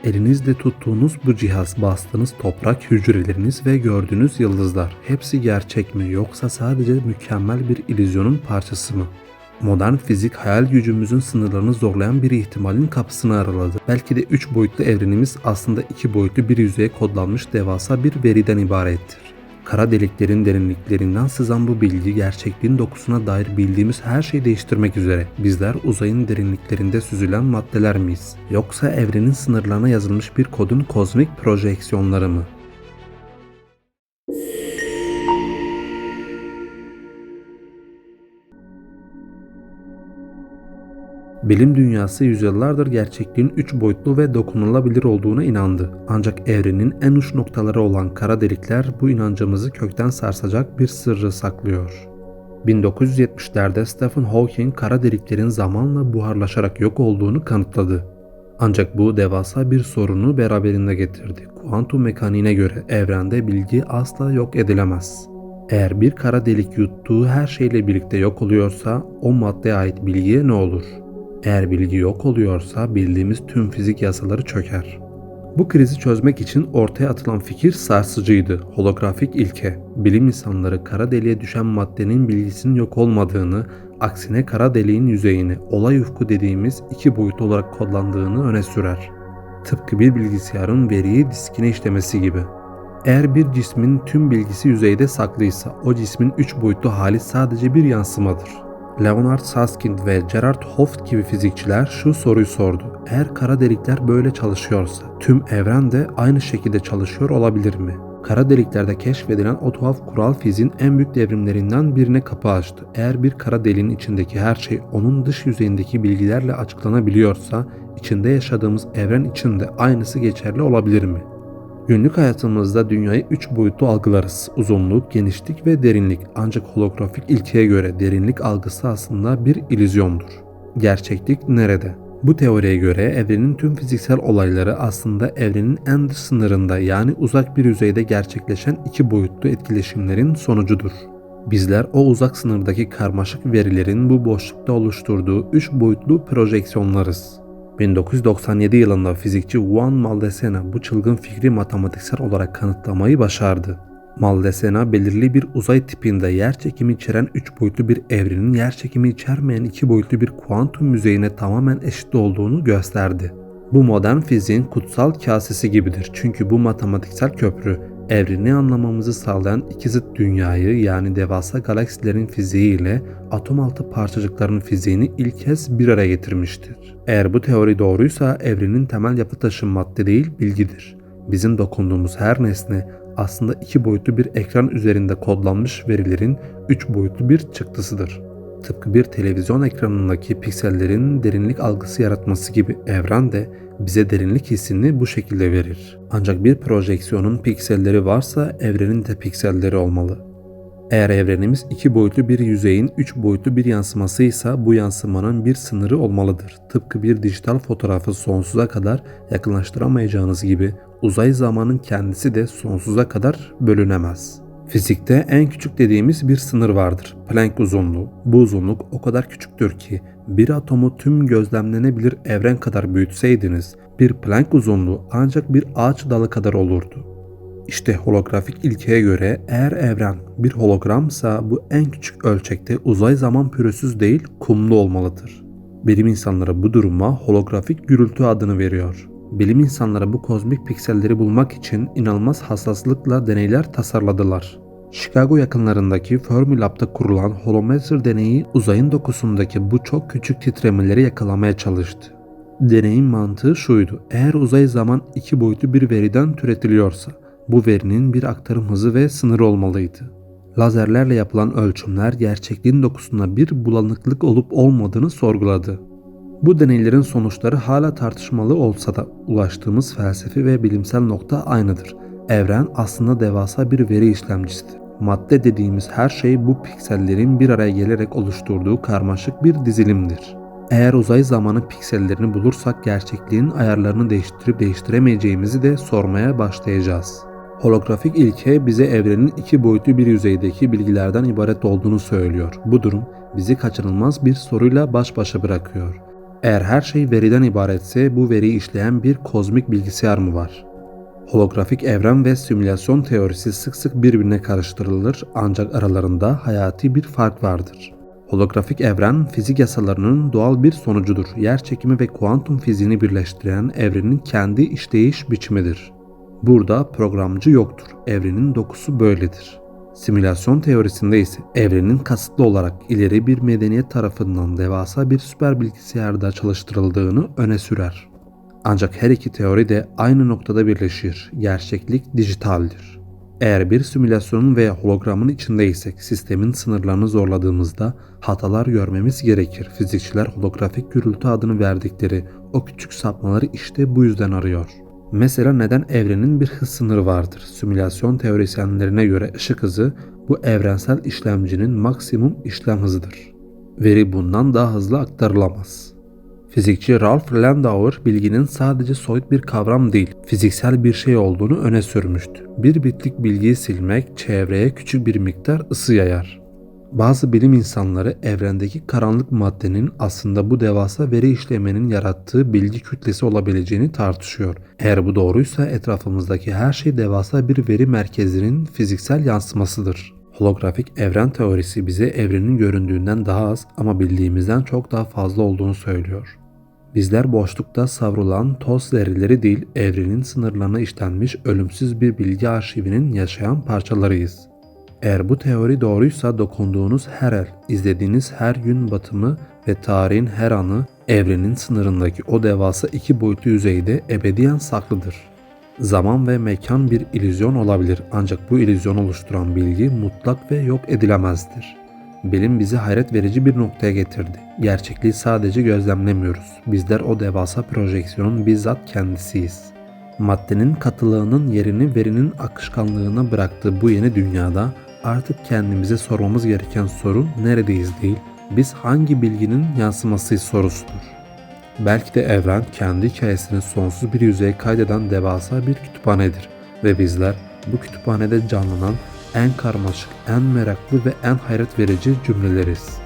Elinizde tuttuğunuz bu cihaz, bastığınız toprak, hücreleriniz ve gördüğünüz yıldızlar hepsi gerçek mi yoksa sadece mükemmel bir illüzyonun parçası mı? Modern fizik hayal gücümüzün sınırlarını zorlayan bir ihtimalin kapısını araladı. Belki de 3 boyutlu evrenimiz aslında 2 boyutlu bir yüzeye kodlanmış devasa bir veriden ibarettir. Kara deliklerin derinliklerinden sızan bu bilgi gerçekliğin dokusuna dair bildiğimiz her şeyi değiştirmek üzere. Bizler uzayın derinliklerinde süzülen maddeler miyiz? Yoksa evrenin sınırlarına yazılmış bir kodun kozmik projeksiyonları mı? Bilim dünyası yüzyıllardır gerçekliğin 3 boyutlu ve dokunulabilir olduğuna inandı. Ancak evrenin en uç noktaları olan kara delikler bu inancımızı kökten sarsacak bir sırrı saklıyor. 1970'lerde Stephen Hawking kara deliklerin zamanla buharlaşarak yok olduğunu kanıtladı. Ancak bu devasa bir sorunu beraberinde getirdi. Kuantum mekaniğine göre evrende bilgi asla yok edilemez. Eğer bir kara delik yuttuğu her şeyle birlikte yok oluyorsa o maddeye ait bilgiye ne olur? Eğer bilgi yok oluyorsa bildiğimiz tüm fizik yasaları çöker. Bu krizi çözmek için ortaya atılan fikir sarsıcıydı. Holografik ilke. Bilim insanları kara deliğe düşen maddenin bilgisinin yok olmadığını, aksine kara deliğin yüzeyini, olay ufku dediğimiz 2 boyutlu olarak kodlandığını öne sürer. Tıpkı bir bilgisayarın veriyi diskine işlemesi gibi. Eğer bir cismin tüm bilgisi yüzeyde saklıysa o cismin 3 boyutlu hali sadece bir yansımadır. Leonard Susskind ve Gerard Hooft gibi fizikçiler şu soruyu sordu. Eğer kara delikler böyle çalışıyorsa tüm evren de aynı şekilde çalışıyor olabilir mi? Kara deliklerde keşfedilen o tuhaf kural fiziğin en büyük devrimlerinden birine kapı açtı. Eğer bir kara deliğin içindeki her şey onun dış yüzeyindeki bilgilerle açıklanabiliyorsa içinde yaşadığımız evren için de aynısı geçerli olabilir mi? Günlük hayatımızda dünyayı 3 boyutlu algılarız. Uzunluk, genişlik ve derinlik. Ancak holografik ilkeye göre derinlik algısı aslında bir illüzyondur. Gerçeklik nerede? Bu teoriye göre evrenin tüm fiziksel olayları aslında evrenin en dış sınırında yani uzak bir yüzeyde gerçekleşen 2 boyutlu etkileşimlerin sonucudur. Bizler o uzak sınırdaki karmaşık verilerin bu boşlukta oluşturduğu 3 boyutlu projeksiyonlarız. 1997 yılında fizikçi Juan Maldacena bu çılgın fikri matematiksel olarak kanıtlamayı başardı. Maldacena belirli bir uzay tipinde yerçekimi içeren 3 boyutlu bir evrenin yerçekimi içermeyen 2 boyutlu bir kuantum yüzeyine tamamen eşit olduğunu gösterdi. Bu modern fiziğin kutsal kasesi gibidir çünkü bu matematiksel köprü evreni anlamamızı sağlayan iki zıt dünyayı yani devasa galaksilerin fiziği ile atom altı parçacıkların fiziğini ilk kez bir araya getirmiştir. Eğer bu teori doğruysa evrenin temel yapı taşı madde değil bilgidir. Bizim dokunduğumuz her nesne aslında 2 boyutlu bir ekran üzerinde kodlanmış verilerin 3 boyutlu bir çıktısıdır. Tıpkı bir televizyon ekranındaki piksellerin derinlik algısı yaratması gibi evren de bize derinlik hissini bu şekilde verir. Ancak bir projeksiyonun pikselleri varsa evrenin de pikselleri olmalı. Eğer evrenimiz 2 boyutlu bir yüzeyin 3 boyutlu bir yansımasıysa bu yansımanın bir sınırı olmalıdır. Tıpkı bir dijital fotoğrafı sonsuza kadar yakınlaştıramayacağınız gibi uzay zamanın kendisi de sonsuza kadar bölünemez. Fizikte en küçük dediğimiz bir sınır vardır. Planck uzunluğu. Bu uzunluk o kadar küçüktür ki bir atomu tüm gözlemlenebilir evren kadar büyütseydiniz bir Planck uzunluğu ancak bir ağaç dalı kadar olurdu. İşte holografik ilkeye göre eğer evren bir hologramsa bu en küçük ölçekte uzay zaman pürüzsüz değil kumlu olmalıdır. Bilim insanları bu duruma holografik gürültü adını veriyor. Bilim insanları bu kozmik pikselleri bulmak için inanılmaz hassaslıkla deneyler tasarladılar. Chicago yakınlarındaki Fermilab'da kurulan holometre deneyi uzayın dokusundaki bu çok küçük titremeleri yakalamaya çalıştı. Deneyin mantığı şuydu: eğer uzay zaman 2 boyutlu bir veriden türetiliyorsa bu verinin bir aktarım hızı ve sınırı olmalıydı. Lazerlerle yapılan ölçümler gerçekliğin dokusunda bir bulanıklık olup olmadığını sorguladı. Bu deneylerin sonuçları hala tartışmalı olsa da ulaştığımız felsefi ve bilimsel nokta aynıdır. Evren aslında devasa bir veri işlemcisidir. Madde dediğimiz her şey bu piksellerin bir araya gelerek oluşturduğu karmaşık bir dizilimdir. Eğer uzay zamanı piksellerini bulursak gerçekliğin ayarlarını değiştirip değiştiremeyeceğimizi de sormaya başlayacağız. Holografik ilke bize evrenin 2 boyutlu bir yüzeydeki bilgilerden ibaret olduğunu söylüyor. Bu durum bizi kaçınılmaz bir soruyla baş başa bırakıyor. Eğer her şey veriden ibaretse bu veriyi işleyen bir kozmik bilgisayar mı var? Holografik evren ve simülasyon teorisi sık sık birbirine karıştırılır ancak aralarında hayati bir fark vardır. Holografik evren fizik yasalarının doğal bir sonucudur. Yerçekimi ve kuantum fiziğini birleştiren evrenin kendi işleyiş biçimidir. Burada programcı yoktur. Evrenin dokusu böyledir. Simülasyon teorisinde ise evrenin kasıtlı olarak ileri bir medeniyet tarafından devasa bir süper bilgisayarda çalıştırıldığını öne sürer. Ancak her iki teori de aynı noktada birleşir. Gerçeklik dijitaldir. Eğer bir simülasyonun veya hologramın içindeysek sistemin sınırlarını zorladığımızda hatalar görmemiz gerekir. Fizikçiler holografik gürültü adını verdikleri o küçük sapmaları işte bu yüzden arıyor. Mesela neden evrenin bir hız sınırı vardır? Simülasyon teorisyenlerine göre ışık hızı bu evrensel işlemcinin maksimum işlem hızıdır. Veri bundan daha hızlı aktarılamaz. Fizikçi Ralph Landauer bilginin sadece soyut bir kavram değil, fiziksel bir şey olduğunu öne sürmüştü. Bir bitlik bilgiyi silmek çevreye küçük bir miktar ısı yayar. Bazı bilim insanları evrendeki karanlık maddenin aslında bu devasa veri işlemenin yarattığı bilgi kütlesi olabileceğini tartışıyor. Eğer bu doğruysa etrafımızdaki her şey devasa bir veri merkezinin fiziksel yansımasıdır. Holografik evren teorisi bize evrenin göründüğünden daha az ama bildiğimizden çok daha fazla olduğunu söylüyor. Bizler boşlukta savrulan toz zerreleri değil, evrenin sınırlarına işlenmiş ölümsüz bir bilgi arşivinin yaşayan parçalarıyız. Eğer bu teori doğruysa dokunduğunuz her el, izlediğiniz her gün batımı ve tarihin her anı evrenin sınırındaki o devasa iki boyutlu yüzeyde ebediyen saklıdır. Zaman ve mekan bir illüzyon olabilir ancak bu illüzyonu oluşturan bilgi mutlak ve yok edilemezdir. Bilim bizi hayret verici bir noktaya getirdi. Gerçekliği sadece gözlemlemiyoruz. Bizler o devasa projeksiyonun bizzat kendisiyiz. Maddenin katılığının yerini verinin akışkanlığına bıraktığı bu yeni dünyada artık kendimize sormamız gereken soru neredeyiz değil, biz hangi bilginin yansımasıyız sorusudur. Belki de evren kendi hikayesini sonsuz bir yüzeye kaydeden devasa bir kütüphanedir ve bizler bu kütüphanede canlanan en karmaşık, en meraklı ve en hayret verici cümleleriz.